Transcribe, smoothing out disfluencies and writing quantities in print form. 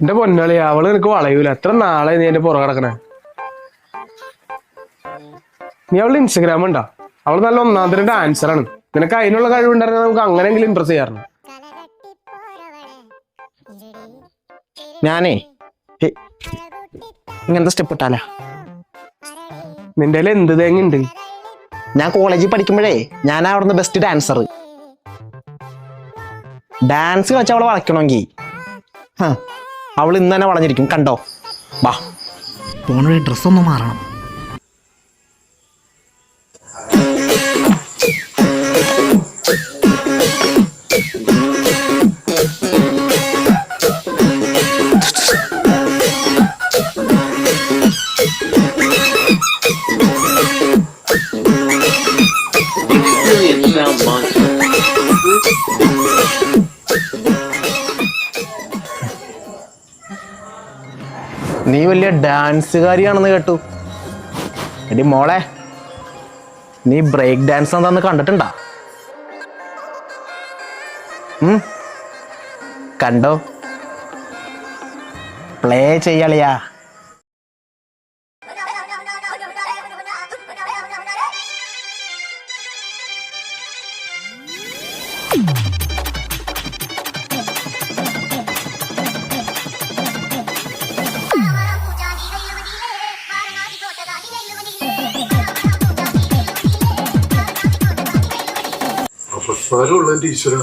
എന്റെ പൊന്നാളി അവള് നിനക്ക് വളയൂല. എത്ര നാളെ നീ എന്റെ പുറകെ കിടക്കണേ. നീ അവളുടെ ഇൻസ്റ്റഗ്രാം ഉണ്ടാ? അവള് നല്ല ഒന്നാന്തരം ഡാൻസറാണ്. നിനക്ക് അതിനുള്ള കഴിവുണ്ടായിരുന്ന നമുക്ക് അങ്ങനെയെങ്കിലും ഇമ്പ്രസ് ചെയ്യാറുണ്ട്. ഞാനേ ഇങ്ങനത്തെ സ്റ്റെപ്പ് ഇട്ടാല. നിന്റെ എന്ത് തേങ്ങുണ്ട്? ഞാൻ കോളേജിൽ പഠിക്കുമ്പോഴേ ഞാൻ അവിടുന്ന് ബെസ്റ്റ് ഡാൻസർ. ഡാൻസ് കളിച്ച് അവളെ വളയ്ക്കണമെങ്കിൽ അവൾ ഇന്ന് തന്നെ വളഞ്ഞിരിക്കും. കണ്ടോ? വാ പോണ ഡ്രസ്സൊന്നും മാറണം. നീ വലിയ ഡാൻസുകാരിയാണെന്ന് കേട്ടു. എടി മോളെ, നീ ബ്രേക്ക് ഡാൻസ് എന്താന്ന് കണ്ടിട്ടുണ്ടാ? കണ്ടോ? പ്ലേ ചെയ്യാളിയാ. ഈശ്വര